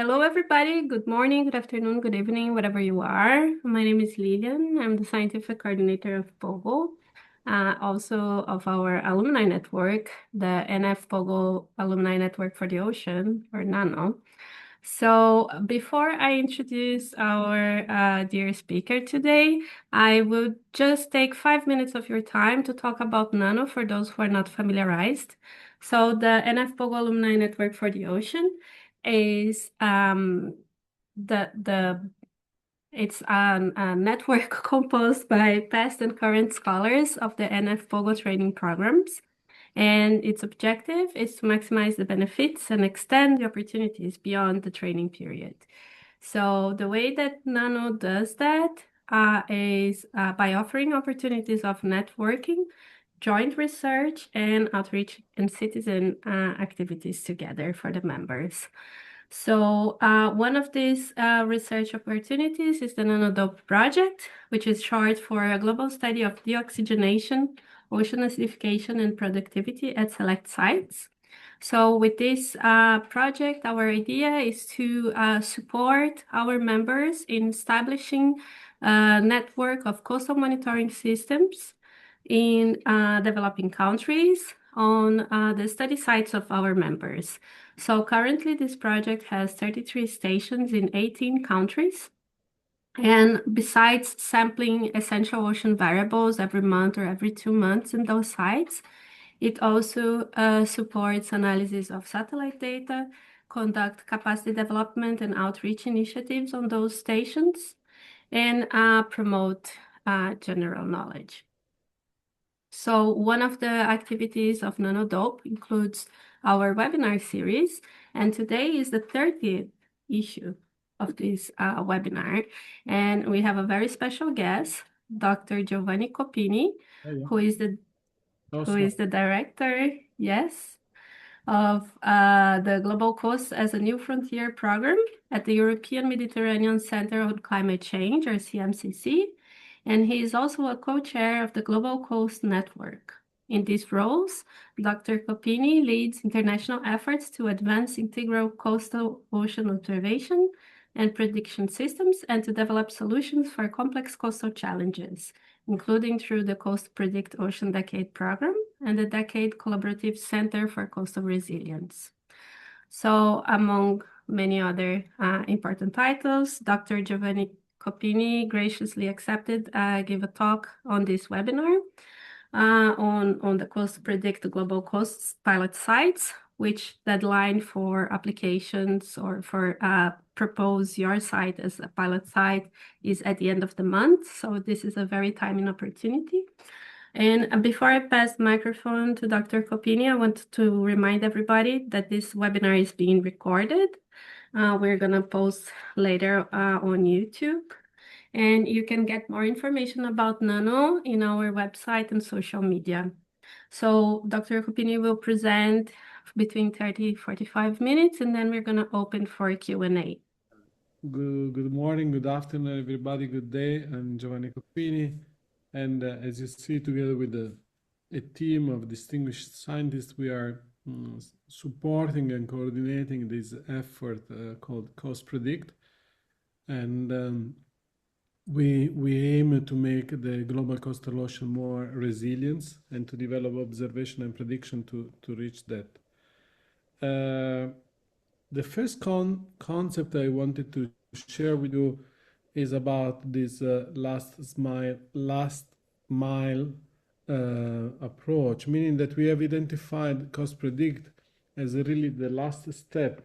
Hello, everybody. Good morning, good afternoon, good evening, whatever you are. My name is Lilian. I'm the scientific coordinator of POGO, also of our alumni network, the NF POGO Alumni Network for the Ocean, or NANO. So before I introduce our dear speaker today, I would just take 5 minutes of your time to talk about NANO for those who are not familiarized. So the NF POGO Alumni Network for the Ocean is the it's a network composed by past and current scholars of the NF POGO training programs. And its objective is to maximize the benefits and extend the opportunities beyond the training period. So the way that NANO does that is by offering opportunities of networking, joint research, and outreach and citizen activities together for the members. So one of these research opportunities is the NanoDope project, which is short for a global study of deoxygenation, ocean acidification, and productivity at select sites. So with this project, our idea is to support our members in establishing a network of coastal monitoring systems in developing countries on the study sites of our members. So currently, this project has 33 stations in 18 countries. And besides sampling essential ocean variables every month or every 2 months in those sites, it also supports analysis of satellite data, conduct capacity development and outreach initiatives on those stations, and promote general knowledge. So one of the activities of NanoDope includes our webinar series, and today is the 30th issue of this webinar. And we have a very special guest, Dr. Giovanni Coppini, who is the director, yes, of the Global Coast as a New Frontier program at the European Mediterranean Center on Climate Change, or CMCC, and he is also a co-chair of the GlobalCoast Network. In these roles, Dr. Coppini leads international efforts to advance integral coastal ocean observation and prediction systems and to develop solutions for complex coastal challenges, including through the CoastPredict Ocean Decade program and the Decade Collaborative Center for Coastal Resilience. So among many other important titles, Dr. Giovanni Coppini graciously accepted give a talk on this webinar on the CoastPredict Global Coasts pilot sites, which deadline for applications or for propose your site as a pilot site is at the end of the month. So this is a very timely opportunity. And before I pass the microphone to Dr. Coppini, I want to remind everybody that this webinar is being recorded. We're going to post later on YouTube. And you can get more information about NANO in our website and social media. So Dr. Coppini will present between 30 45 minutes, and then we're going to open for Q&A. Good morning, good afternoon, everybody. Good day. I'm Giovanni Coppini. And as you see, together with a team of distinguished scientists, we are supporting and coordinating this effort called CoastPredict. And we aim to make the global coastal ocean more resilient and to develop observation and prediction to reach that. The first concept I wanted to share with you is about this last mile approach, meaning that we have identified CoastPredict as really the last step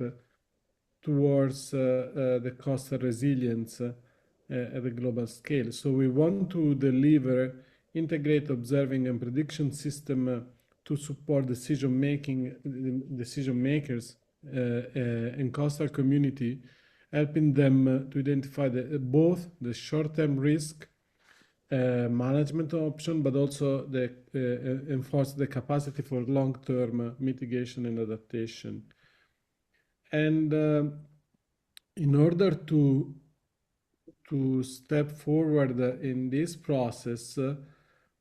towards the coastal resilience at a global scale. So we want to deliver integrated observing and prediction system to support decision makers in coastal community, helping them to identify both the short-term risk management option, but also enforce the capacity for long-term mitigation and adaptation. And in order to step forward in this process,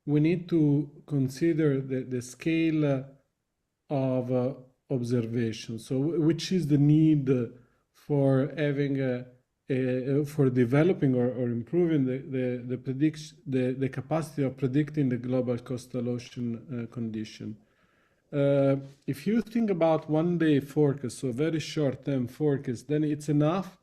we need to consider the scale of observation. So which is the need for having for developing or improving the capacity of predicting the global coastal ocean condition. If you think about 1 day forecast, so very short-term forecast, then it's enough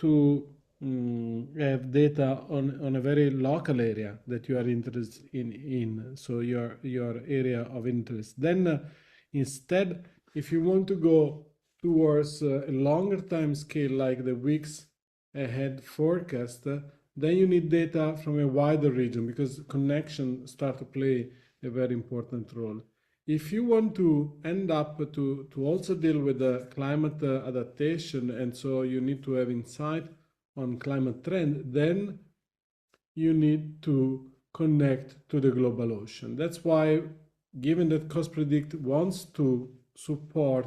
to have data on a very local area that you are interested in, so your area of interest. Then instead, if you want to go towards a longer time scale like the weeks ahead forecast, then you need data from a wider region because connections start to play a very important role. If you want to end up to also deal with the climate adaptation, and so you need to have insight on climate trend, then you need to connect to the global ocean. That's why, given that CoastPredict wants to support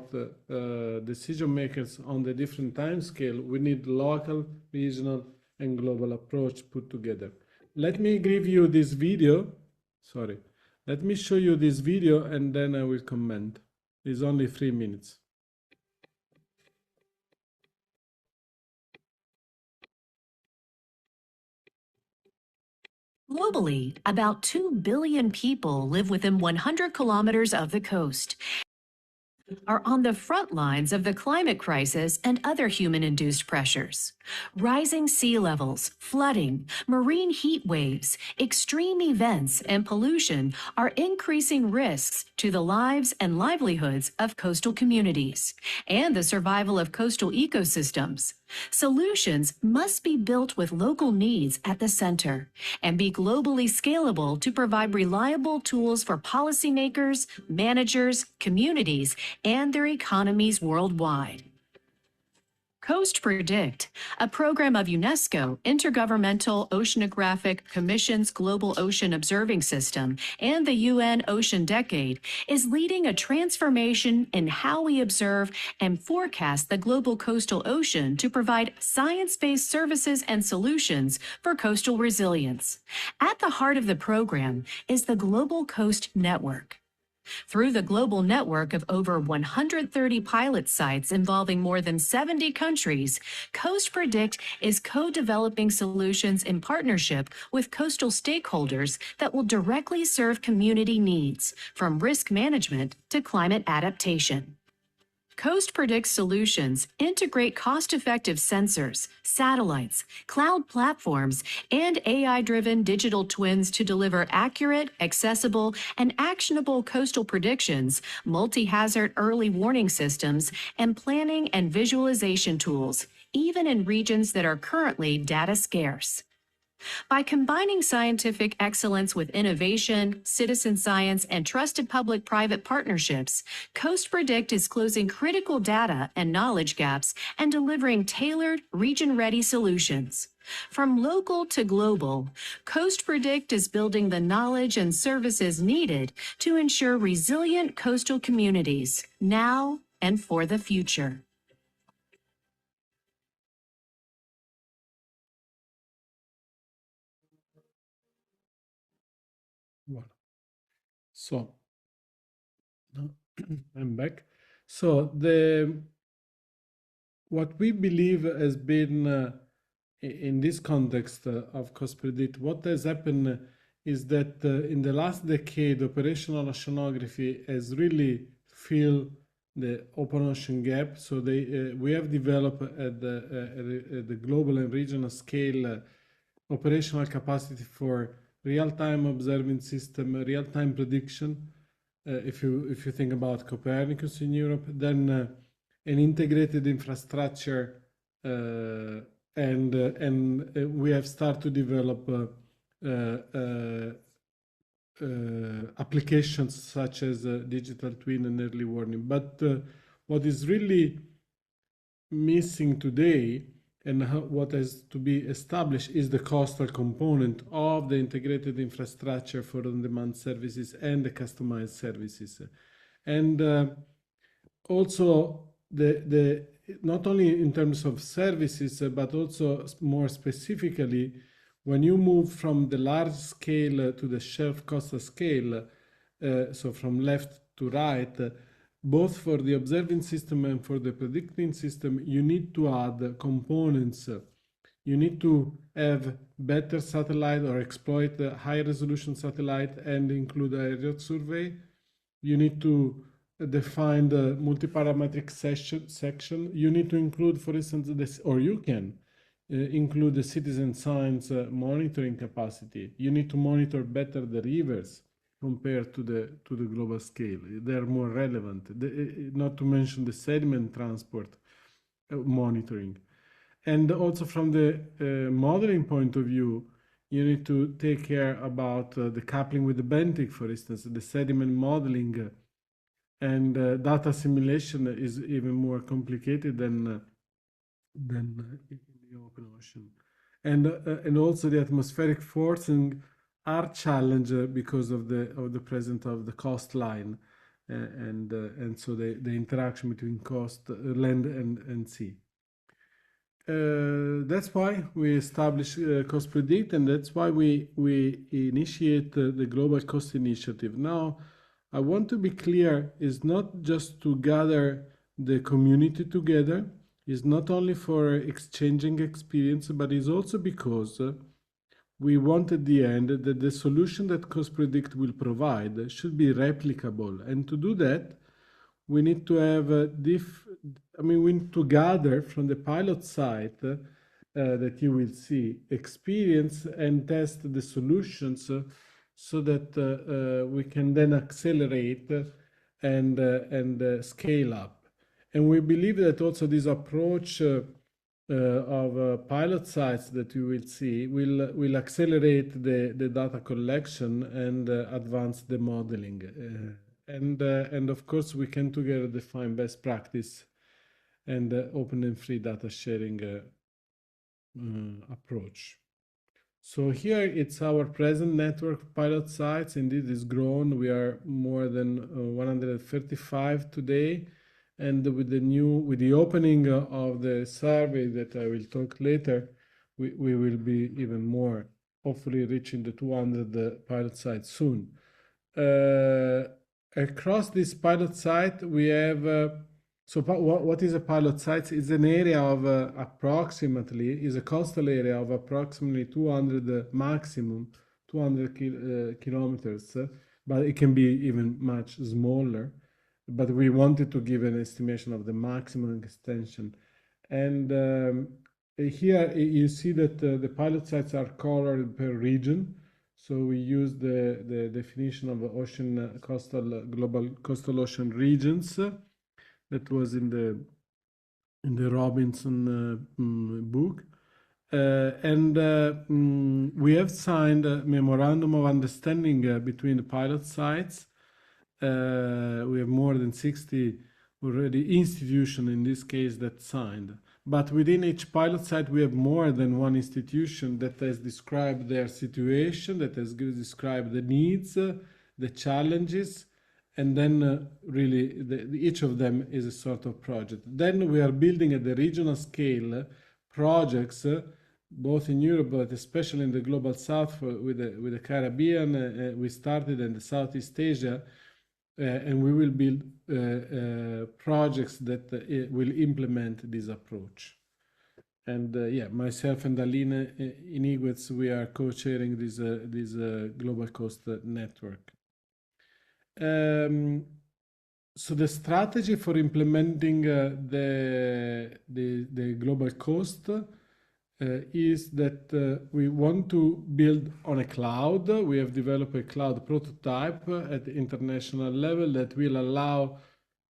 decision makers on the different time scale, we need local, regional, and global approach put together. Let me give you this video. Sorry. Let me show you this video and then I will comment. It's only 3 minutes. Globally, about 2 billion people live within 100 kilometers of the coast, are on the front lines of the climate crisis and other human-induced pressures. Rising sea levels, flooding, marine heat waves, extreme events, and pollution are increasing risks to the lives and livelihoods of coastal communities and the survival of coastal ecosystems. Solutions must be built with local needs at the center and be globally scalable to provide reliable tools for policymakers, managers, communities, and their economies worldwide. CoastPredict, a program of UNESCO Intergovernmental Oceanographic Commission's Global Ocean Observing System and the UN Ocean Decade, is leading a transformation in how we observe and forecast the global coastal ocean to provide science-based services and solutions for coastal resilience. At the heart of the program is the GlobalCoast Network. Through the global network of over 130 pilot sites involving more than 70 countries, CoastPredict is co-developing solutions in partnership with coastal stakeholders that will directly serve community needs, from risk management to climate adaptation. CoastPredict's solutions integrate cost-effective sensors, satellites, cloud platforms, and AI-driven digital twins to deliver accurate, accessible, and actionable coastal predictions, multi-hazard early warning systems, and planning and visualization tools, even in regions that are currently data scarce. By combining scientific excellence with innovation, citizen science, and trusted public-private partnerships, CoastPredict is closing critical data and knowledge gaps and delivering tailored, region-ready solutions. From local to global, CoastPredict is building the knowledge and services needed to ensure resilient coastal communities now and for the future. Voilà. So now I'm back. So what we believe has been in this context of CoastPredict, what has happened is that in the last decade, operational oceanography has really filled the open ocean gap. So we have developed at the global and regional scale operational capacity for real-time observing system, real-time prediction. If you think about Copernicus in Europe, then an integrated infrastructure, and we have started to develop applications such as digital twin and early warning. But what is really missing today and what has to be established is the coastal component of the integrated infrastructure for on-demand services and the customized services. And also the not only in terms of services, but also more specifically, when you move from the large scale to the shelf coastal scale, so from left to right, both for the observing system and for the predicting system, you need to add components. You need to have better satellite or exploit the high resolution satellite and include aerial survey. You need to define the multiparametric section. You need to include, for instance, this, or you can include the citizen science monitoring capacity. You need to monitor better the rivers compared to the global scale. They are more relevant. Not to mention the sediment transport monitoring. And also from the modeling point of view, you need to take care about the coupling with the benthic, for instance, the sediment modeling and data simulation is even more complicated than in the open ocean. And also the atmospheric forcing are challenged because of the presence of the coastline and so the interaction between coast, land and sea. That's why we established CoastPredict, and that's why we initiate the Global Coast Initiative. Now, I want to be clear, it's not just to gather the community together, it's not only for exchanging experience, but it's also because we want at the end that the solution that CoastPredict will provide should be replicable. And to do that, we need to have we need to gather from the pilot site that you will see experience and test the solutions so that we can then accelerate and scale up. And we believe that also this approach of pilot sites that you will see will accelerate the data collection and advance the modeling. And of course, we can together define best practice and open and free data sharing approach. So here it's our present network of pilot sites. Indeed, it's grown. We are more than 135 today. And with the opening of the survey that I will talk later, we will be even more, hopefully reaching the 200 pilot sites soon. Across this pilot site, we have, what is a pilot site? It's an area of is a coastal area of approximately 200 maximum, 200 kilometers, but it can be even much smaller. But we wanted to give an estimation of the maximum extension. And here you see that the pilot sites are colored per region. So we use the definition of global coastal ocean regions that was in the Robinson book. We have signed a memorandum of understanding between the pilot sites. We have more than 60 already institutions in this case that signed. But within each pilot site, we have more than one institution that has described their situation, that has described the needs, the challenges, and then really each of them is a sort of project. Then we are building at the regional scale projects, both in Europe, but especially in the global south with the Caribbean. We started in the Southeast Asia. And we will build projects that will implement this approach. And myself and Aline Iniguez, we are co-chairing this Global Coast Network. So the strategy for implementing the Global Coast is that we want to build on a cloud. We have developed a cloud prototype at the international level that will allow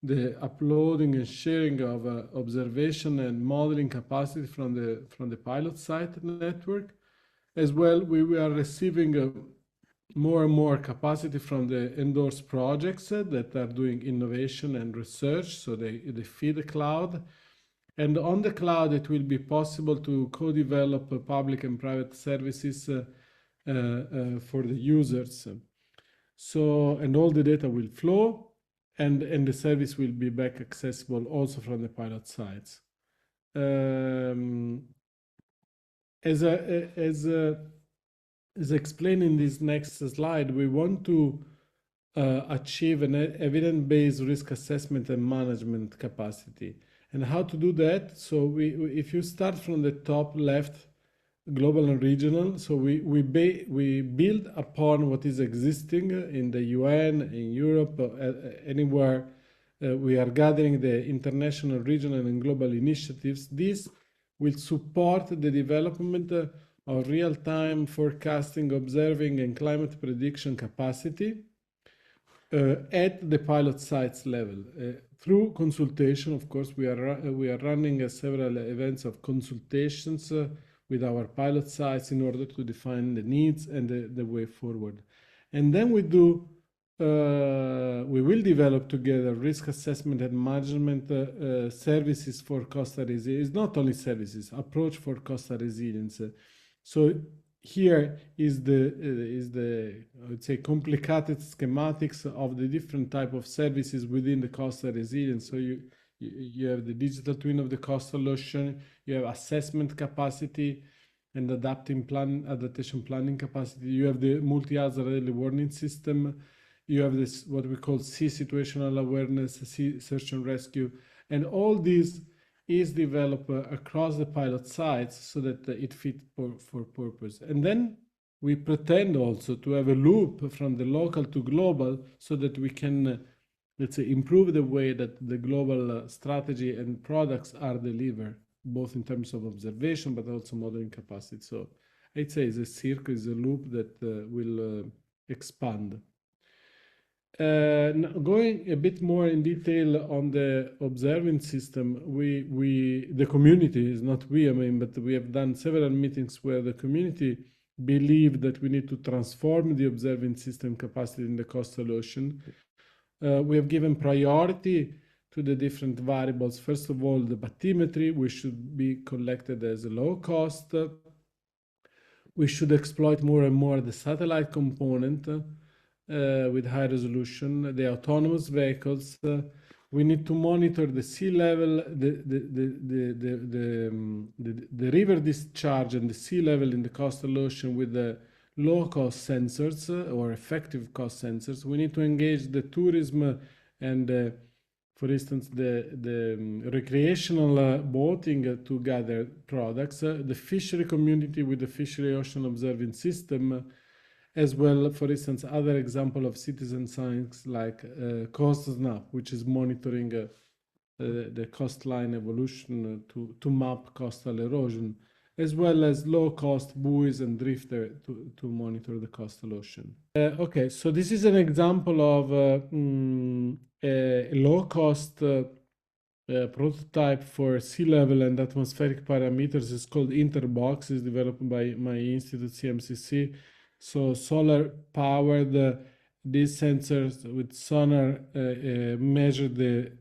the uploading and sharing of observation and modeling capacity from the pilot site network. As well, we are receiving more and more capacity from the endorsed projects that are doing innovation and research, so they feed the cloud. And on the cloud, it will be possible to co-develop public and private services for the users. So, and all the data will flow, and the service will be back accessible also from the pilot sites. As explained in this next slide, we want to achieve an evidence-based risk assessment and management capacity. And how to do that? So if you start from the top left, global and regional, so we build upon what is existing in the UN, in Europe, anywhere we are gathering the international, regional, and global initiatives. This will support the development of real-time forecasting, observing, and climate prediction capacity at the pilot sites level. Through consultation, of course, we are running several events of consultations with our pilot sites in order to define the needs and the way forward. And then we will develop together risk assessment and management services for coastal resilience. It's not only services, approach for coastal resilience. So here is the I would say complicated schematics of the different type of services within the coastal resilience. So you have the digital twin of the coastal ocean, you have assessment capacity and adaptation planning capacity, you have the multi-hazard early warning system, you have this what we call sea situational awareness, sea search and rescue, and all these is developed across the pilot sites so that it fits for purpose. And then we pretend also to have a loop from the local to global so that we can, let's say, improve the way that the global strategy and products are delivered, both in terms of observation, but also modeling capacity. So I'd say it's a circle, it's a loop that will expand. Now going a bit more in detail on the observing system, the community is not we, I mean, but we have done several meetings where the community believe that we need to transform the observing system capacity in the coastal ocean. We have given priority to the different variables. First of all, the bathymetry, which should be collected as a low cost. We should exploit more and more the satellite component with high resolution, the autonomous vehicles. We need to monitor the sea level, the river discharge and the sea level in the coastal ocean with the low-cost sensors or effective cost sensors. We need to engage the tourism and, for instance, the recreational boating to gather products, the fishery community with the fishery ocean observing system, as well, for instance, other example of citizen science like CoastSnap, which is monitoring the coastline evolution to map coastal erosion, as well as low-cost buoys and drifter to monitor the coastal ocean. Okay, so this is an example of a low-cost prototype for sea level and atmospheric parameters. It's called Interbox. It's developed by my institute, CMCC. So solar powered, these sensors with sonar measure the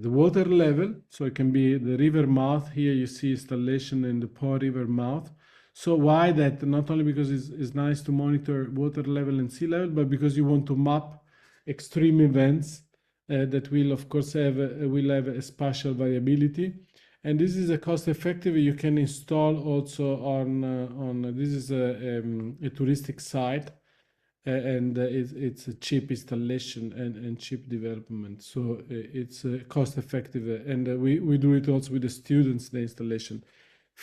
water level. So it can be the river mouth. Here you see installation in the Po River mouth. So why that? Not only because it's nice to monitor water level and sea level, but because you want to map extreme events that will, of course, have a spatial variability. And this is a cost-effective. You can install also on this is a touristic site, and it's a cheap installation and cheap development. So it's cost-effective, and we do it also with the students, the installation.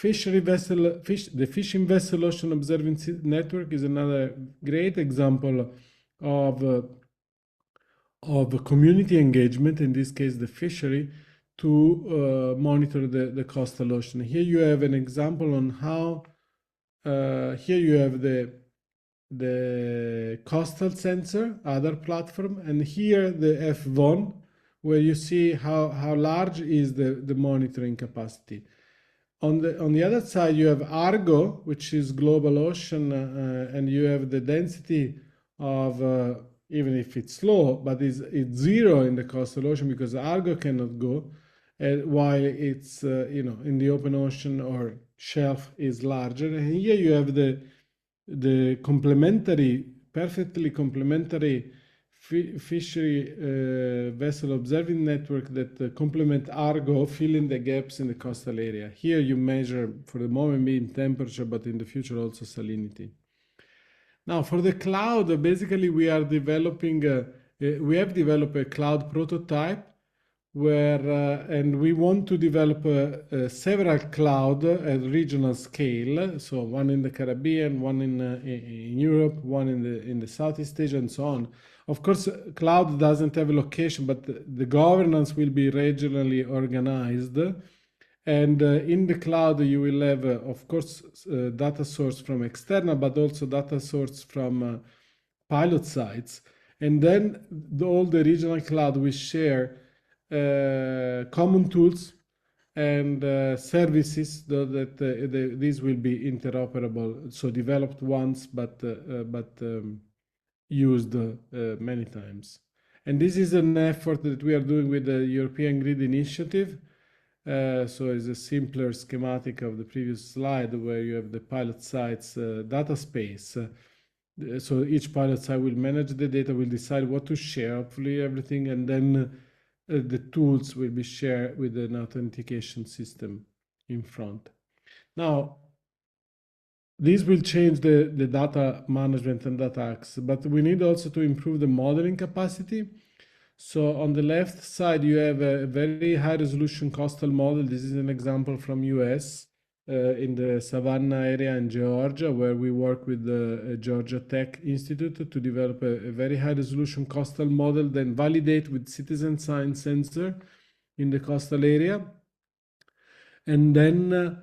The fishing vessel ocean observing network is another great example of community engagement. In this case, the fishery, to monitor the coastal ocean. Here you have an example on how, here you have the coastal sensor, other platform, and here the F1, where you see how large is the monitoring capacity. On the other side, you have Argo, which is global ocean, and you have the density of, even if it's low, but it's zero in the coastal ocean because Argo cannot go. While it's in the open ocean or shelf is larger. And here you have the complementary, perfectly complementary fishery vessel observing network that complement Argo, filling the gaps in the coastal area. Here you measure, for the moment, mean temperature, but in the future also salinity. Now, for the cloud, basically we are developing, we have developed a cloud prototype where, and we want to develop several cloud at regional scale. So one in the Caribbean, one in Europe, one in the Southeast Asia, and so on. Of course, cloud doesn't have a location, but the governance will be regionally organized. And in the cloud, you will have, of course, data source from external, but also data source from pilot sites. And then all the regional cloud will share common tools and services that these will be interoperable, so developed once, but used many times. And this is an effort that we are doing with the European Grid Initiative. So it's a simpler schematic of the previous slide where you have the pilot site's data space. So each pilot site will manage the data, will decide what to share, hopefully everything, and then the tools will be shared with an authentication system in front. Now, this will change the data management and data access, but we need also to improve the modeling capacity. So on the left side, you have a very high resolution coastal model. This is an example from US in the Savannah area in Georgia, where we work with the Georgia Tech Institute to develop a very high resolution coastal model, then validate with citizen science sensor in the coastal area. And then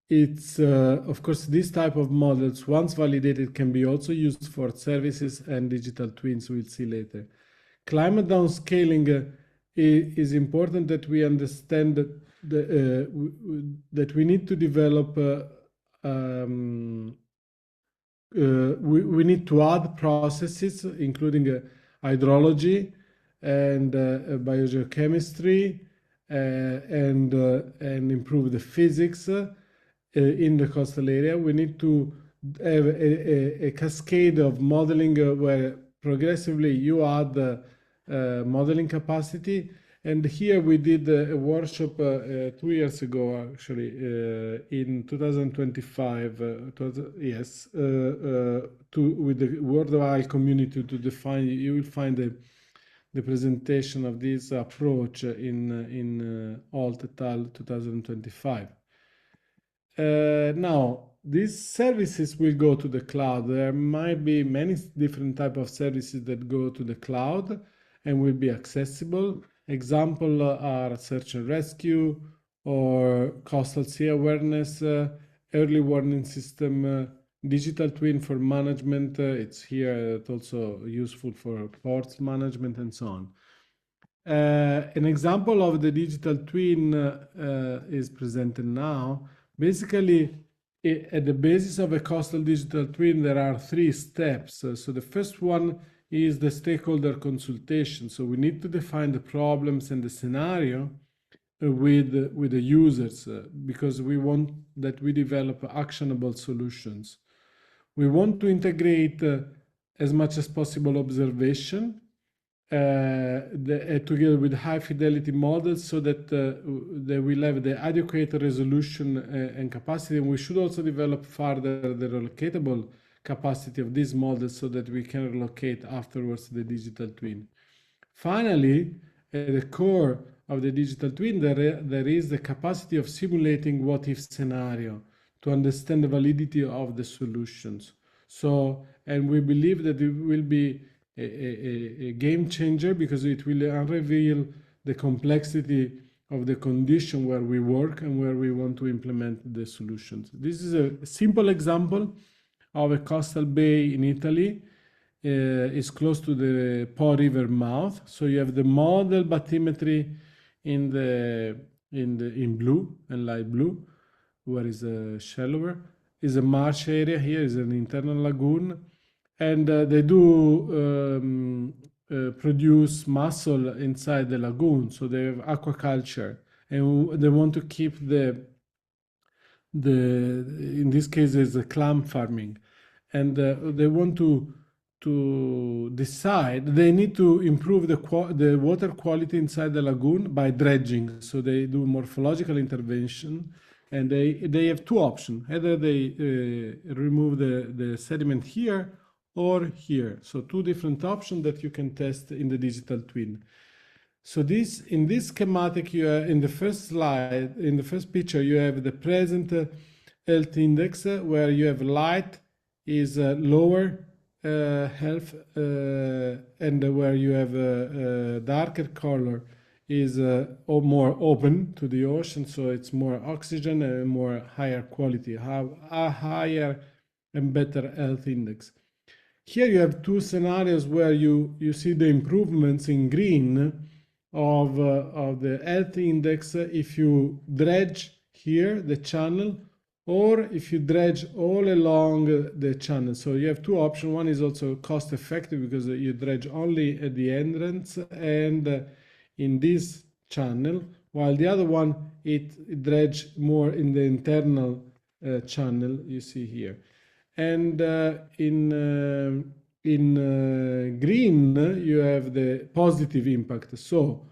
it's, of course, this type of models, once validated, can be also used for services and digital twins we'll see later. Climate downscaling is important that we understand that we need to develop, we need to add processes, including hydrology and biogeochemistry, and improve the physics in the coastal area. We need to have a cascade of modeling where progressively you add modeling capacity. And here we did a workshop 2 years ago, actually, in 2025, yes, with the worldwide community to define. You will find the presentation of this approach in Alt et al. 2025. Now, these services will go to the cloud. There might be many different types of services that go to the cloud and will be accessible. Examples are search and rescue or coastal sea awareness, early warning system, digital twin for management. It's here. It's also useful for ports management and so on. An example of the digital twin is presented now. Basically, at the basis of a coastal digital twin, there are 3 steps. So the first one is the stakeholder consultation. So we need to define the problems and the scenario with the users because we want that we develop actionable solutions. We want to integrate as much as possible observation together with high fidelity models so that they will have the adequate resolution and capacity. And we should also develop further the relocatable capacity of these models so that we can relocate afterwards the digital twin. Finally, at the core of the digital twin, there is the capacity of simulating what-if scenario to understand the validity of the solutions. So, and we believe that it will be a game changer because it will unreveal the complexity of the condition where we work and where we want to implement the solutions. This is a simple example of a coastal bay in Italy. It's close to the Po River mouth. So you have the model bathymetry in blue and light blue, where is a shallower. Is a marsh area here, is an internal lagoon. And they do produce mussel inside the lagoon, so they have aquaculture, and they want to keep in this case is a clam farming, and they want to decide they need to improve the water quality inside the lagoon by dredging. So they do morphological intervention, and they have 2 options: either they remove the sediment here, or here. So two different options that you can test in the digital twin. So this, in this schematic, you are in the first slide, in the first picture, you have the present health index where you have light is lower health and where you have darker color is more open to the ocean, so it's more oxygen and more higher quality, have a higher and better health index. Here you have two scenarios where you see the improvements in green of the health index if you dredge here the channel or if you dredge all along the channel. So you have two options. One is also cost effective because you dredge only at the entrance and in this channel, while the other one it dredge more in the internal channel you see here. And in green you have the positive impact. So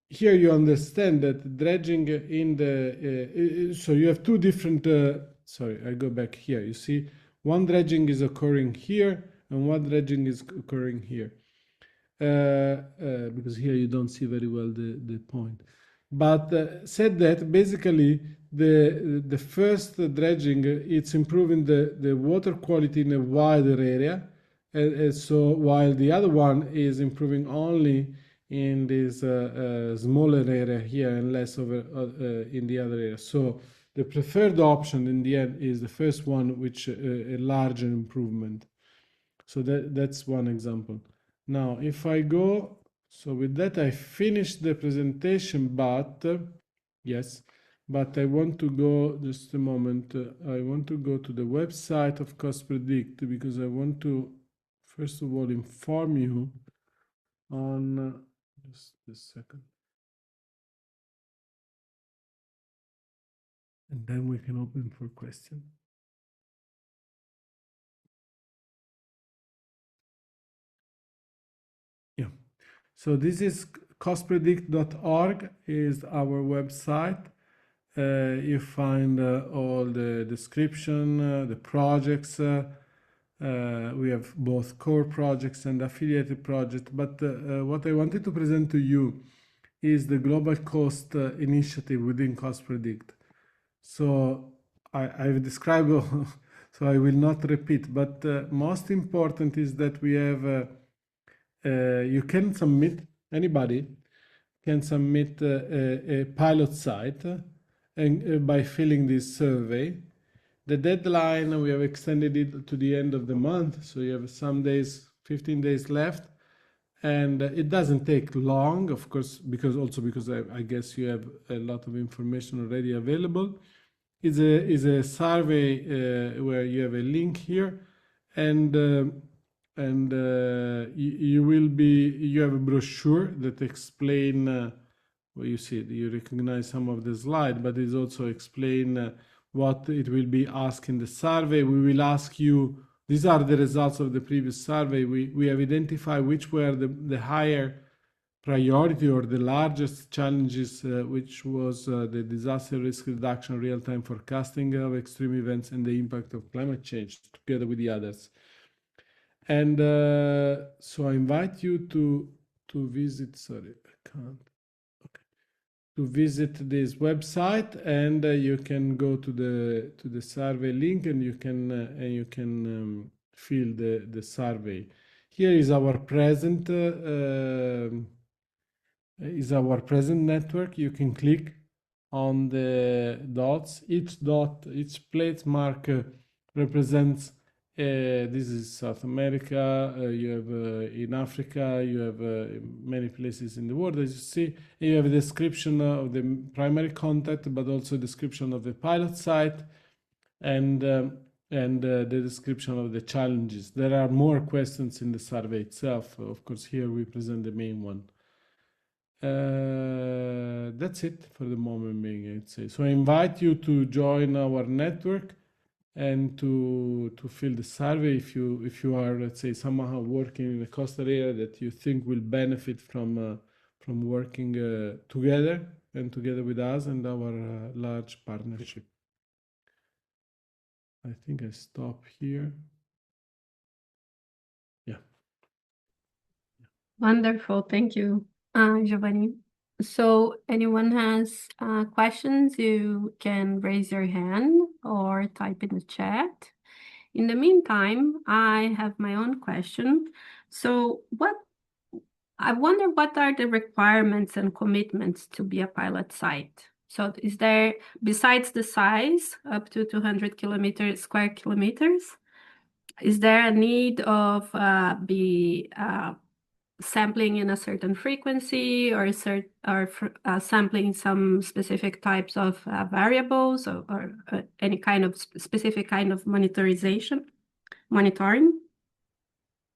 here you understand that dredging in the so you have two different sorry, I go back here. You see one dredging is occurring here and one dredging is occurring here because here you don't see very well the point. But said that, basically the first dredging it's improving the water quality in a wider area, and so while the other one is improving only in this smaller area here and less over in the other area. So the preferred option in the end is the first one, which a larger improvement. So that's one example. Now, if I go, so with that I finished the presentation, but yes, but I want to go, just a moment, I want to go to the website of CoastPredict because I want to, first of all, inform you on, just a second. And then we can open for questions. Yeah. So this is CoastPredict.org is our website. You find all the description, the projects. We have both core projects and affiliated projects. But what I wanted to present to you is the Global Coast initiative within CoastPredict. So I've described, so I will not repeat. But most important is that we have, you can submit, anybody can submit a pilot site and by filling this survey. The deadline, we have extended it to the end of the month, so you have some days, 15 days left, and it doesn't take long, of course, because I guess you have a lot of information already available. It's a survey where you have a link here, and you have a brochure that explain well, you see you recognize some of the slide, but it's also explain what it will be asked in the survey. We will ask you, these are the results of the previous survey. We have identified which were the higher priority or the largest challenges, which was the disaster risk reduction, real-time forecasting of extreme events, and the impact of climate change, together with the others. And so I invite you to visit, sorry, I can't. To visit this website, and you can go to the survey link, and you can fill the survey. Here is our present network. You can click on the dots. Each plate mark represents. This is South America. You have in Africa. You have many places in the world, as you see. You have a description of the primary contact, but also a description of the pilot site, and the description of the challenges. There are more questions in the survey itself. Of course, here we present the main one. That's it for the moment being, I'd say. So I invite you to join our network and to fill the survey if you are, let's say, somehow working in a coastal area that you think will benefit from working together with us and our large partnership. I think I stop here. Wonderful. Thank you, Giovanni. So anyone has questions, you can raise your hand or type in the chat. In the meantime, I have my own question. So I wonder what are the requirements and commitments to be a pilot site? So is there, besides the size, up to 200 square kilometers, is there a need of sampling in a certain frequency or sampling some specific types of variables or any kind of specific kind of monitoring?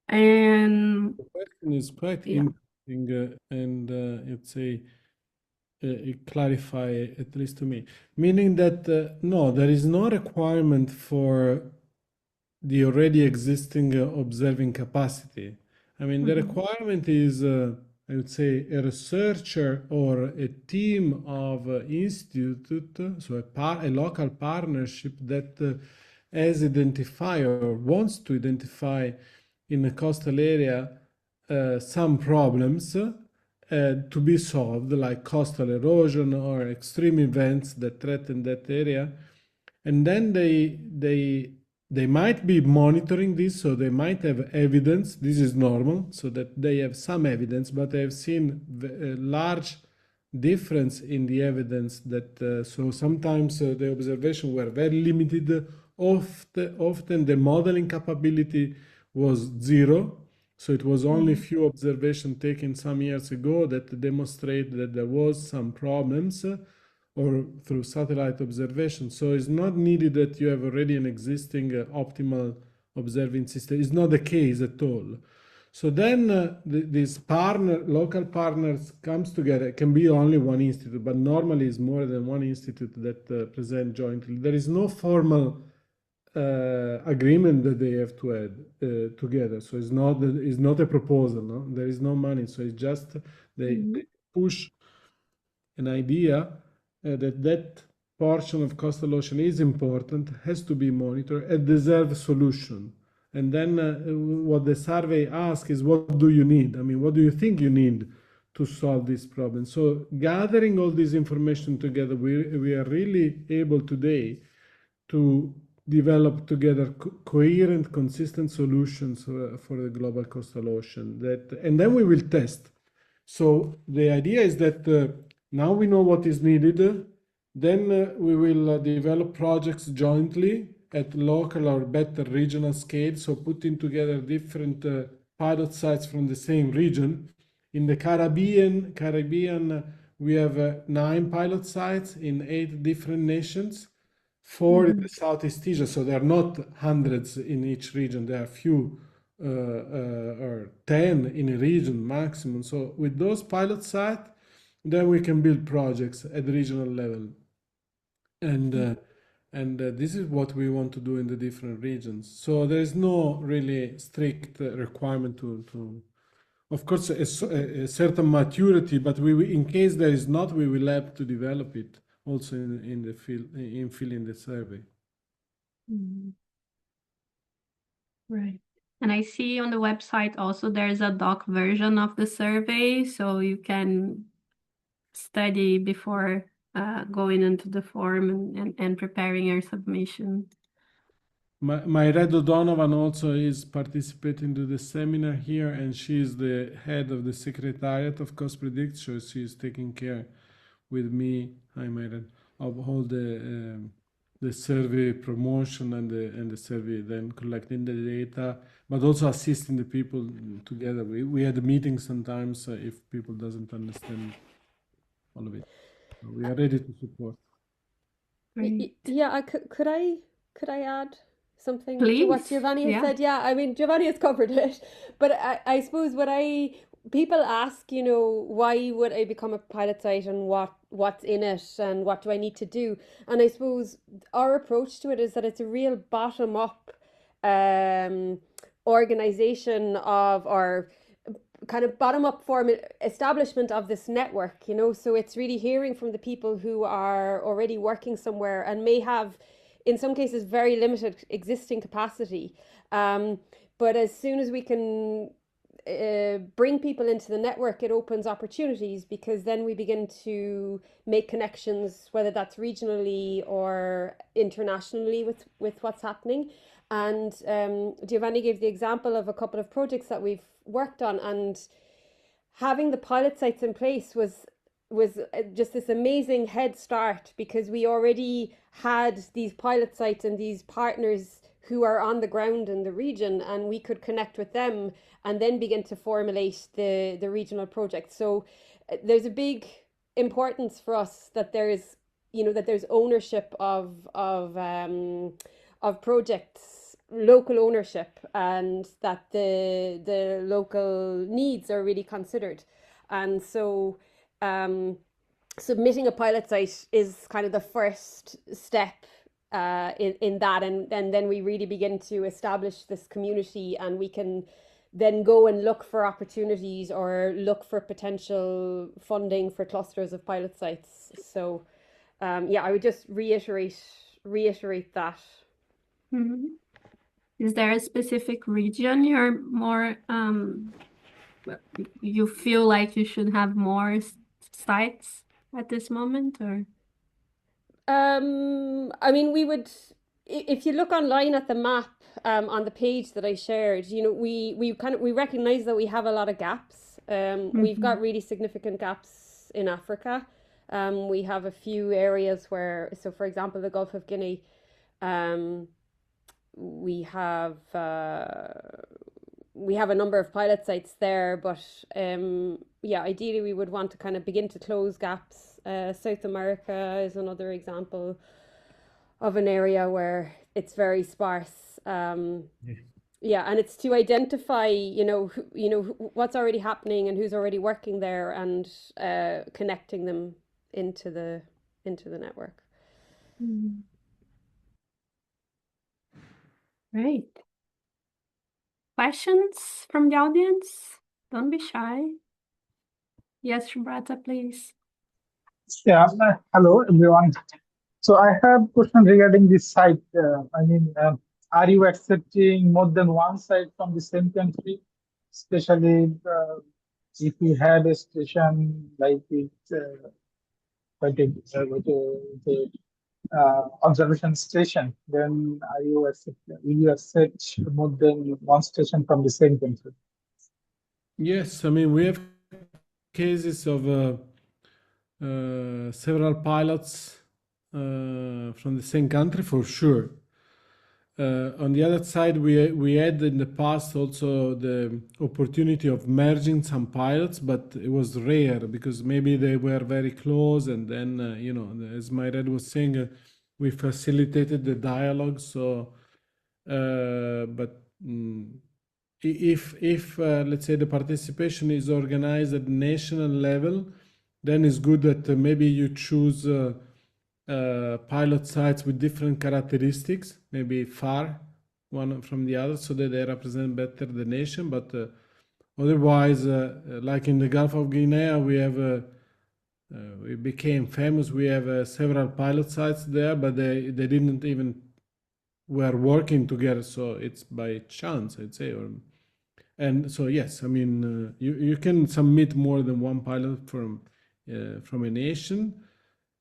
And The question is quite yeah. interesting, and it clarify, at least to me, meaning that no, there is no requirement for the already existing observing capacity. I mean, the requirement is, I would say, a researcher or a team of institute, so a local partnership that has identified or wants to identify in a coastal area some problems to be solved, like coastal erosion or extreme events that threaten that area. And then they might be monitoring this, so they might have evidence. This is normal, so that they have some evidence, but I have seen a large difference in the evidence that so sometimes the observation were very limited. Often the modeling capability was zero, so it was only few observations taken some years ago that demonstrate that there was some problems or through satellite observation. So it's not needed that you have already an existing optimal observing system. It's not the case at all. So then these local partners comes together. It can be only one institute, but normally it's more than one institute that present jointly. There is no formal agreement that they have to add together. So it's not a proposal. No, there is no money. So it's just they push an idea that portion of coastal ocean is important, has to be monitored, and deserves solution. And then what the survey asks is, what do you need? I mean, what do you think you need to solve this problem? So gathering all this information together, we are really able today to develop together coherent, consistent solutions for the global coastal ocean. And then we will test. So the idea is that now we know what is needed. Then we will develop projects jointly at local or better regional scale. So putting together different pilot sites from the same region. In the Caribbean, we have 9 pilot sites in 8 different nations. 4 in the Southeast Asia, so there are not hundreds in each region. There are few or 10 in a region maximum. So with those pilot sites, then we can build projects at the regional level. And this is what we want to do in the different regions. So there is no really strict requirement to of course, a certain maturity, but in case there is not, we will have to develop it also in the field, in filling the survey. Right. And I see on the website also there's a doc version of the survey, so you can study before going into the form and preparing your submission. Mayred O'Donovan also is participating to the seminar here, and she is the head of the Secretariat of CoastPredict's, so she is taking care with me, hi Mayred, of all the survey promotion and the survey, then collecting the data, but also assisting the people together. We had a meeting sometimes if people doesn't understand all of it. So we are ready to support. Great. Yeah, could I add something to Please. what Giovanni has said? Yeah, I mean, Giovanni has covered it, but I suppose people ask, you know, why would I become a pilot site and what's in it and what do I need to do? And I suppose our approach to it is that it's a real bottom up organization of our kind of bottom up form establishment of this network, you know. So it's really hearing from the people who are already working somewhere and may have, in some cases, very limited existing capacity. But as soon as we can bring people into the network, it opens opportunities, because then we begin to make connections, whether that's regionally or internationally, with what's happening. And Giovanni gave the example of a couple of projects that we've worked on, and having the pilot sites in place was just this amazing head start, because we already had these pilot sites and these partners who are on the ground in the region, and we could connect with them and then begin to formulate the regional projects. So there's a big importance for us that there's, that there's ownership of projects, local ownership, and that the local needs are really considered. And so submitting a pilot site is kind of the first step in that, and then we really begin to establish this community, and we can then go and look for opportunities or look for potential funding for clusters of pilot sites. So yeah, I would just reiterate that. Mm-hmm. Is there a specific region you're more you feel like you should have more sites at this moment, or? I mean, we would, if you look online at the map, on the page that I shared, we recognize that we have a lot of gaps. We've got really significant gaps in Africa. We have a few areas where, so for example, the Gulf of Guinea, we have a number of pilot sites there, but yeah, ideally we would want to kind of begin to close gaps. South America is another example of an area where it's very sparse. Yeah, and it's to identify, what's already happening and who's already working there, and connecting them into the network. Great. Questions from the audience? Don't be shy. Yes, Shubrata, please. Yeah, hello everyone. So I have a question regarding this site. Are you accepting more than one site from the same country, especially if we had a station like it, observation station? Then will you accept more than one station from the same country? Yes, I mean, we have cases of several pilots from the same country for sure. On the other side, we had in the past also the opportunity of merging some pilots, but it was rare because maybe they were very close, and then as Myred was saying, we facilitated the dialogue. So, but if let's say the participation is organized at national level, then it's good that maybe you choose pilot sites with different characteristics, maybe far one from the other, so that they represent better the nation. But otherwise, like in the Gulf of Guinea, we became famous. We have several pilot sites there, but they didn't even were working together, so it's by chance, I'd say. And so yes, I mean, you can submit more than one pilot from a nation,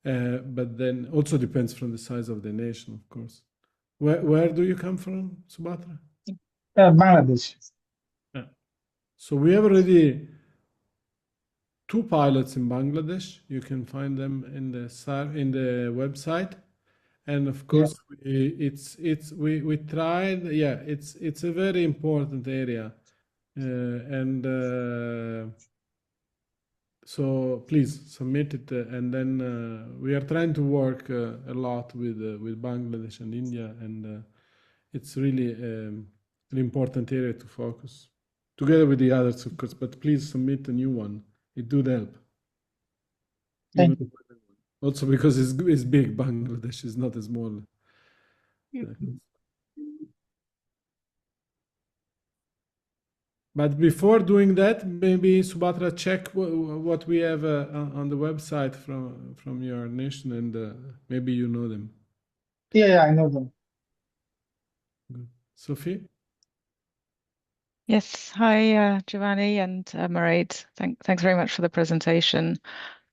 but then also depends from the size of the nation, of course. Where do you come from, Subhatra? Bangladesh. So we have already 2 pilots in Bangladesh. You can find them in the website. And of course, we tried. Yeah, it's a very important area, and so please submit it. And then we are trying to work a lot with Bangladesh and India, and it's really an important area to focus together with the others, of course. But please submit a new one. It would help. Thank you. Also because it's big, Bangladesh is not as small. But before doing that, maybe Subhatra, check what we have on the website from your nation, and maybe you know them. Yeah, I know them. Good. Sophie? Yes, hi, Giovanni and Mairead. Thanks very much for the presentation.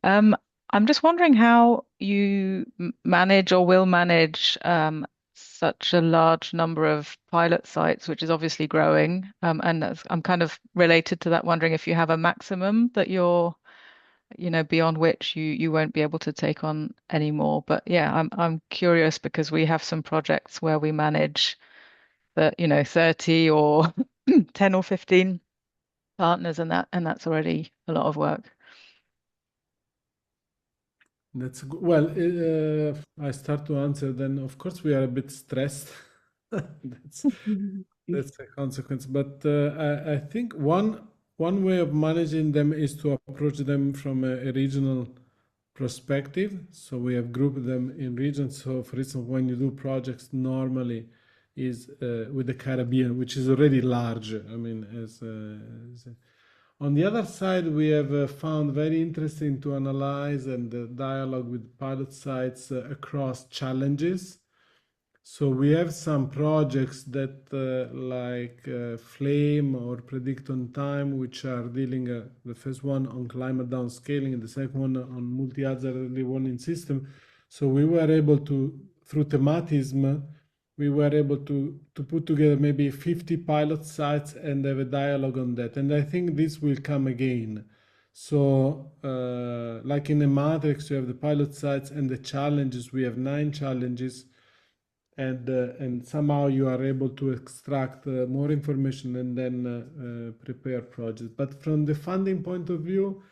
I'm just wondering how you manage or will manage such a large number of pilot sites, which is obviously growing. I'm kind of related to that, wondering if you have a maximum that you're, beyond which you won't be able to take on anymore. But yeah, I'm curious because we have some projects where we manage that, 30 or 10 or 15 partners, and that's already a lot of work. That's good. Well, I start to answer. Then, of course, we are a bit stressed. That's a consequence. But I think one way of managing them is to approach them from a regional perspective. So we have grouped them in regions. So, for instance, when you do projects, normally is with the Caribbean, which is already large. I mean, on the other side, we have found very interesting to analyze and dialogue with pilot sites across challenges. So we have some projects that like Flame or Predict on Time, which are dealing the first one on climate downscaling and the second one on multi-hazard early warning system. So we were able to, through thematism, we were able to put together maybe 50 pilot sites and have a dialogue on that. And I think this will come again. So like in a matrix, you have the pilot sites and the challenges. We have 9 challenges. And somehow you are able to extract more information and then prepare projects. But from the funding point of view,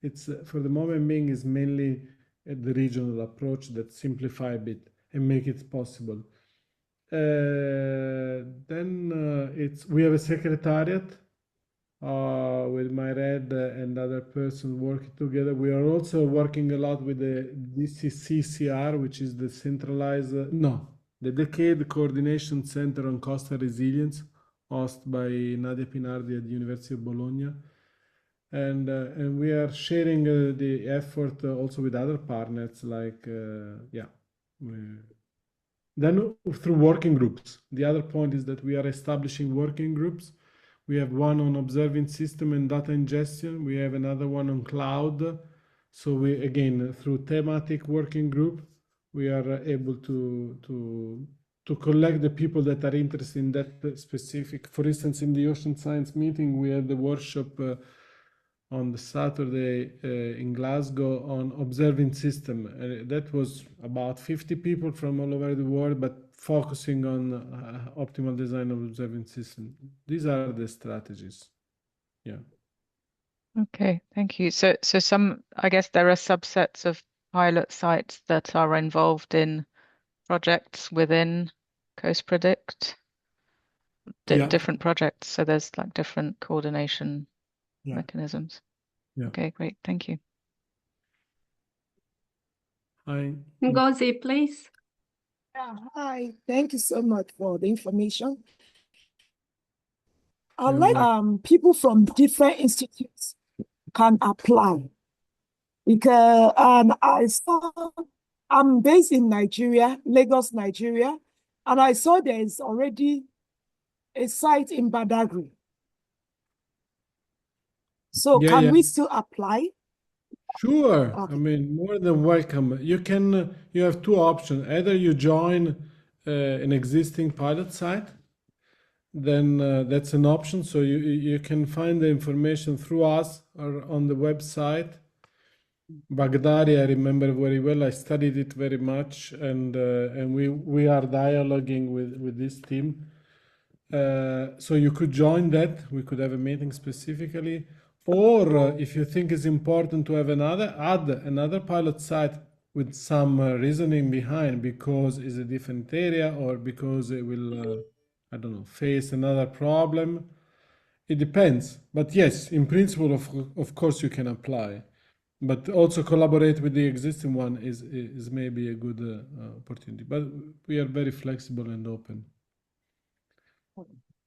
it's for the moment being is mainly the regional approach that simplify a bit and make it possible. Then we have a secretariat with Mairead and other persons working together. We are also working a lot with the DCCCR, which is the centralized, the Decade Coordination Center on Coastal Resilience, hosted by Nadia Pinardi at the University of Bologna. And we are sharing the effort also with other partners like, then through working groups. The other point is that we are establishing working groups. We have one on observing system and data ingestion. We have another one on cloud. So we, again, through thematic working group, we are able to collect the people that are interested in that specific. For instance, in the Ocean Science meeting, we had the workshop on the Saturday in Glasgow on observing system. That was about 50 people from all over the world, but focusing on optimal design of observing system. These are the strategies. Yeah. Okay, thank you. So some, I guess there are subsets of pilot sites that are involved in projects within CoastPredict, different projects. So there's like different coordination mechanisms. Yeah. Okay, great. Thank you. Hi. Ngozi, please. Hi, thank you so much for the information. I'd like people from different institutes can apply because I'm based in Nigeria, Lagos, Nigeria, and I saw there is already a site in Badagry. So can we still apply? Sure. Okay. I mean, more than welcome. You have 2 options. Either you join an existing pilot site, then that's an option. So you can find the information through us or on the website. Baghdadi, I remember very well. I studied it very much, and we are dialoguing with this team. So you could join that. We could have a meeting specifically, or if you think it's important to have add another pilot site with some reasoning behind, because it's a different area or because it will, I don't know, face another problem. It depends. But yes, in principle, of course, you can apply. But also collaborate with the existing one is maybe a good opportunity. But we are very flexible and open.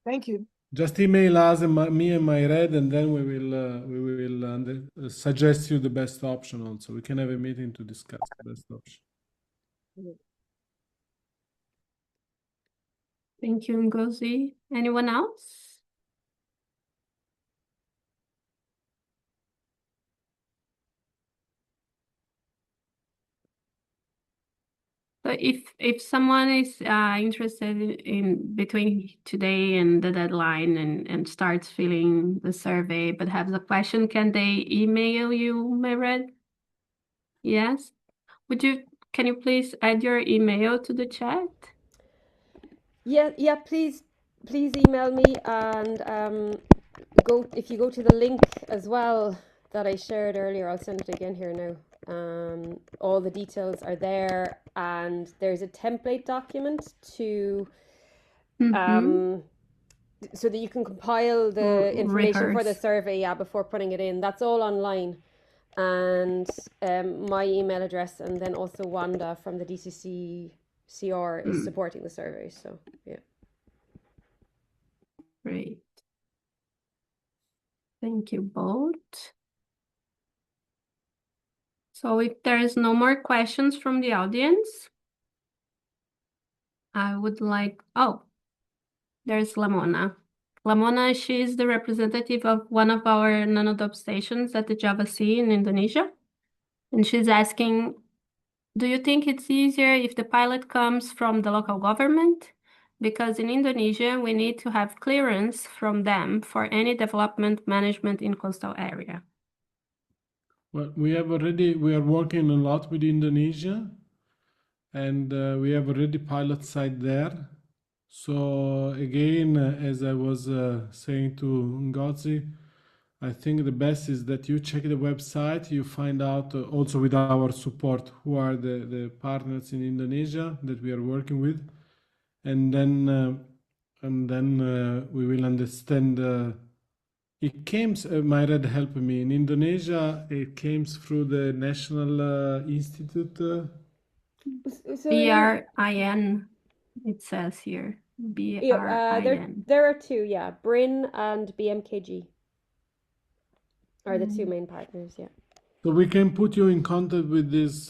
Thank you. Just email us and me and Mairead, and then we will suggest you the best option. Also, we can have a meeting to discuss the best option. Thank you, Ngozi. Anyone else? if someone is interested in between today and the deadline and starts filling the survey but has a question, can they email you, Mayred? Yes. Can you please add your email to the chat? Yeah, please email me, and if you go to the link as well that I shared earlier, I'll send it again here now. All the details are there, and there's a template document to so that you can compile the information for the Rehearse. survey, before putting it in. That's all online. And my email address, and then also Wanda from the DCCCR is supporting the survey. So yeah. Great. Thank you both. So if there is no more questions from the audience, I would like, there's Lamona. Lamona, she is the representative of one of our NANO stations at the Java Sea in Indonesia. And she's asking, do you think it's easier if the pilot comes from the local government? Because in Indonesia, we need to have clearance from them for any development management in coastal area. Well, we are working a lot with Indonesia, and we have already pilot site there. So again, as I was saying to Ngozi, I think the best is that you check the website, you find out also with our support who are the partners in Indonesia that we are working with, and then we will understand. It came, Myred help me, in Indonesia, it came through the National Institute. So BRIN, it says here. BRIN. there are two, BRIN and BMKG are the two main partners, So we can put you in contact with these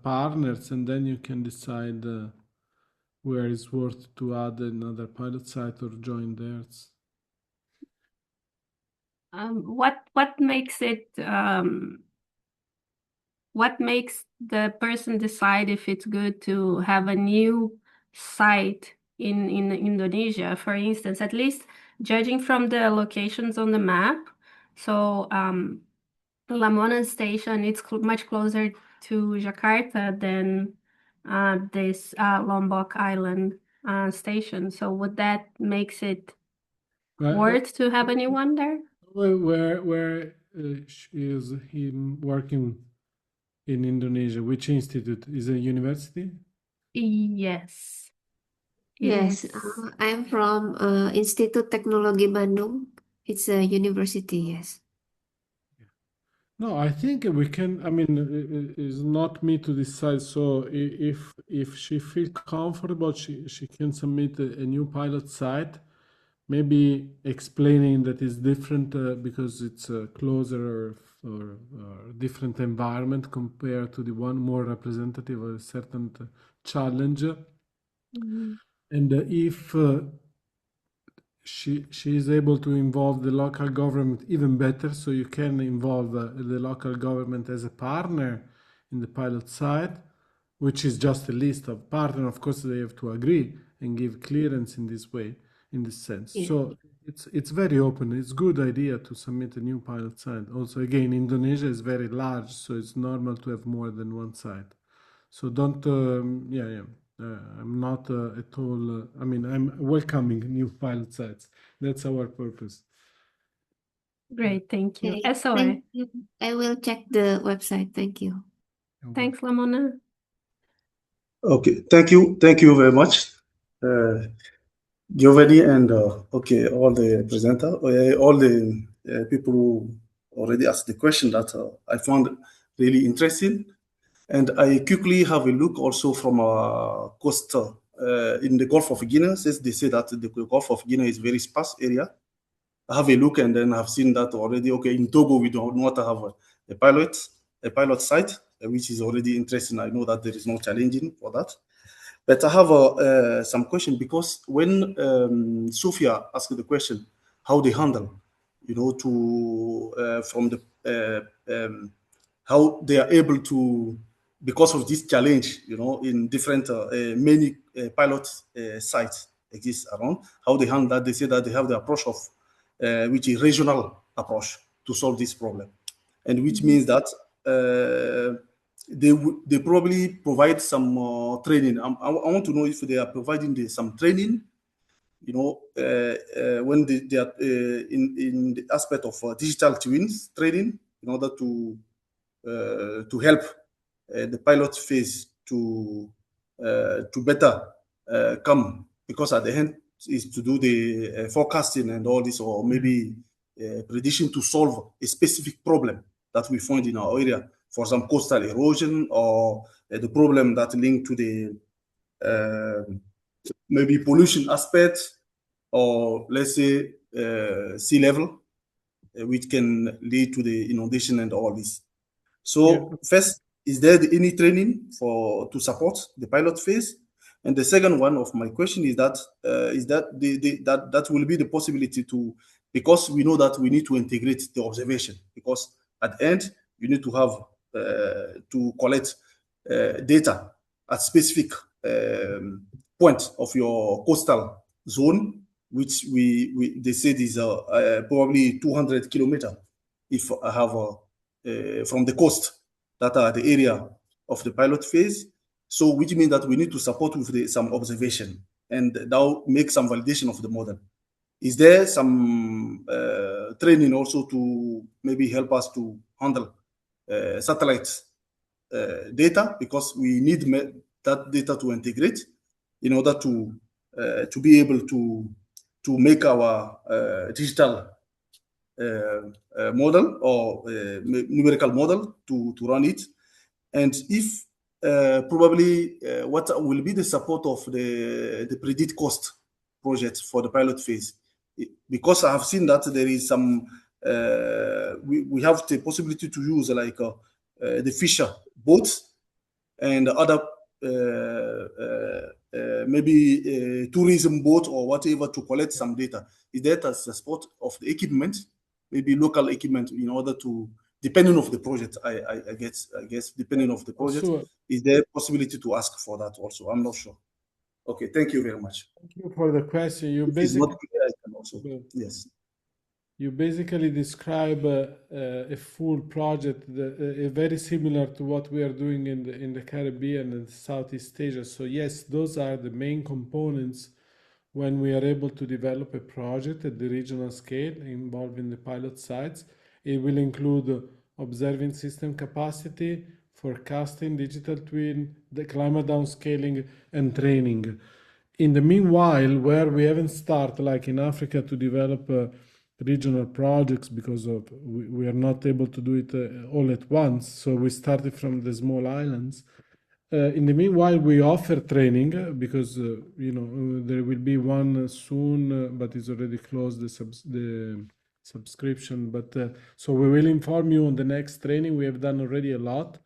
partners, and then you can decide where it's worth to add another pilot site or join theirs. What makes it what makes the person decide if it's good to have a new site in Indonesia, for instance, at least judging from the locations on the map? So Lamongan station, it's much closer to Jakarta than this Lombok Island station. So would that makes it worth to have a new one there? Where is he working in Indonesia? Which institute? Is it a university? Yes. Yes, I'm from Institut Teknologi Bandung. It's a university, yes. No, I think we can. I mean, it's not me to decide. So if she feels comfortable, she can submit a new pilot site, maybe explaining that it's different because it's a closer or different environment compared to the one more representative of a certain challenge. And if she is able to involve the local government even better, so you can involve the local government as a partner in the pilot site, which is just a list of partners. Of course, they have to agree and give clearance in this way, in this sense. Yeah. So it's very open. It's a good idea to submit a new pilot site. Also, again, Indonesia is very large, so it's normal to have more than one site. So don't, I'm not at all, I mean, I'm welcoming new pilot sites. That's our purpose. Great, thank you. Okay, SOA. thank you. I will check the website. Thank you. Thanks, Lamona. Okay, thank you very much, Giovanni, and all the presenter, all the people who already asked the question that I found really interesting. And I quickly have a look also from a coast in the Gulf of Guinea, since they say that the Gulf of Guinea is very sparse area. I have a look and then I've seen that already. Okay, in Togo, we don't want to have a pilot site, which is already interesting. I know that there is no challenging for that. But I have some question, because when Sophia asked the question, how they handle, from the how they are able to because of this challenge, in different many pilot sites exist around, how they handle that, they say that they have the approach of which is regional approach to solve this problem, and which means that they probably provide some training. I want to know if they are providing some training, when they are in the aspect of digital twins training in order to help the pilot phase to better come, because at the end is to do the forecasting and all this, or maybe prediction to solve a specific problem that we find in our area, for some coastal erosion, or the problem that linked to the maybe pollution aspect, or let's say sea level, which can lead to the inundation and all this. So first, is there any training to support the pilot phase? And the second one of my question is that that will be the possibility to, because we know that we need to integrate the observation, because at the end you need to have to collect data at specific point of your coastal zone, which they said is probably 200 kilometers if I have from the coast that are the area of the pilot phase. So which means that we need to support with some observation and now make some validation of the model. Is there some training also to maybe help us to handle satellite data, because we need that data to integrate in order to be able to make our digital model or numerical model to run it. And if probably what will be the support of the Predict Coast project for the pilot phase, because I have seen that there is some we have the possibility to use like the Fisher boats and other maybe tourism boat or whatever to collect some data. Is that as a support of the equipment, maybe local equipment, in order to, depending on the project, I guess depending on the project, is there possibility to ask for that also? I'm not sure. Okay, thank you very much. Thank you for the question. You basically, yes. You basically describe a full project, very similar to what we are doing in the Caribbean and Southeast Asia. So yes, those are the main components when we are able to develop a project at the regional scale involving the pilot sites. It will include observing system capacity, forecasting, digital twin, the climate downscaling, and training. In the meanwhile, where we haven't started, like in Africa, to develop regional projects because of we are not able to do it all at once, so we started from the small islands. In the meanwhile, we offer training because there will be one soon, but it's already closed the subscription. But so we will inform you on the next training. We have done already a lot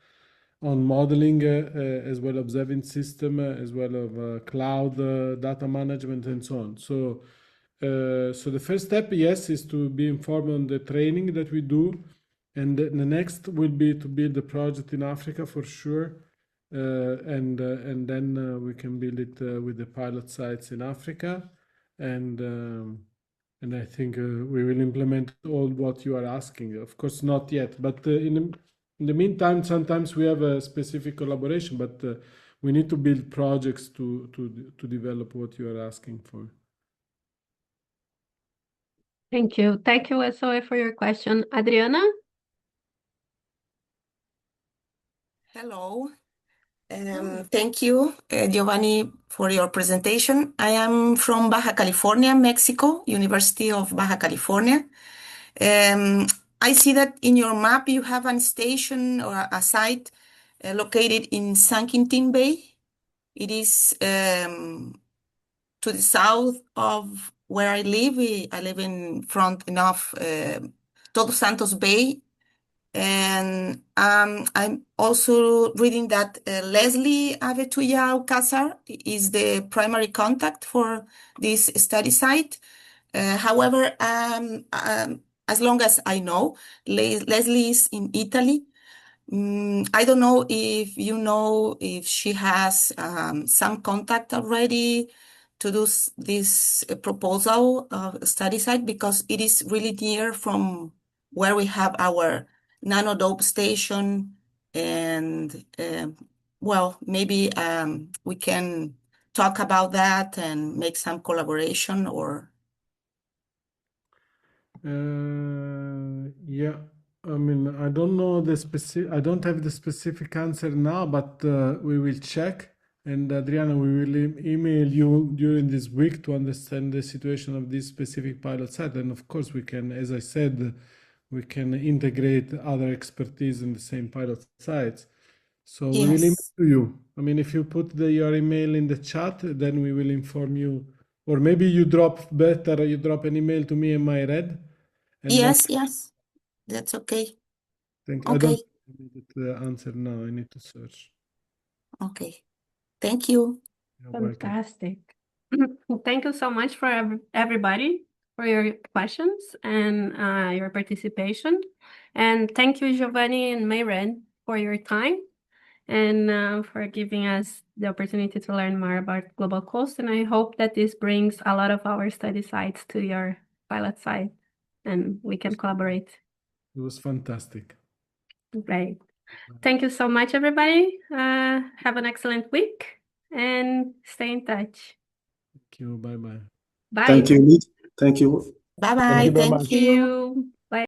on modeling as well observing system as well of cloud data management and so on. So the first step, yes, is to be informed on the training that we do, and the next will be to build the project in Africa for sure, and then we can build it with the pilot sites in Africa, and I think we will implement all what you are asking. Of course, not yet, but in the meantime, sometimes we have a specific collaboration, but we need to build projects to develop what you are asking for. Thank you. Thank you, SOA, for your question. Adriana? Hello. Thank you, Giovanni, for your presentation. I am from Baja California, Mexico, University of Baja California. I see that in your map you have a station or a site located in San Quintin Bay. It is to the south of where I live. I live in front of Todos Santos Bay. And I'm also reading that Leslie Avetuya Alcázar is the primary contact for this study site. However, as long as I know, Leslie is in Italy. I don't know if you know if she has some contact already to do this proposal study site, because it is really near from where we have our nanodope station, and well, maybe we can talk about that and make some collaboration, or Yeah, I mean, I don't know the specific, I don't have the specific answer now, but we will check. And Adriana, we will email you during this week to understand the situation of this specific pilot site. And of course, we can, as I said, we can integrate other expertise in the same pilot sites. So we will email yes, to you. I mean, if you put your email in the chat, then we will inform you. Or maybe you drop an email to me and my red. And then yes, that's okay. I don't Okay, need the answer now. I need to search. okay. Thank you. You're welcome. Fantastic. Thank you so much for everybody for your questions and your participation. And thank you, Giovanni and Mayren, for your time and for giving us the opportunity to learn more about Global Coast. And I hope that this brings a lot of our study sites to your pilot site and we can collaborate. It was fantastic. Great. Thank you so much, everybody. Have an excellent week and stay in touch. Thank you. Bye-bye. Bye. Thank you, Lead. Thank you. Bye-bye. you very Thank much. See you. you.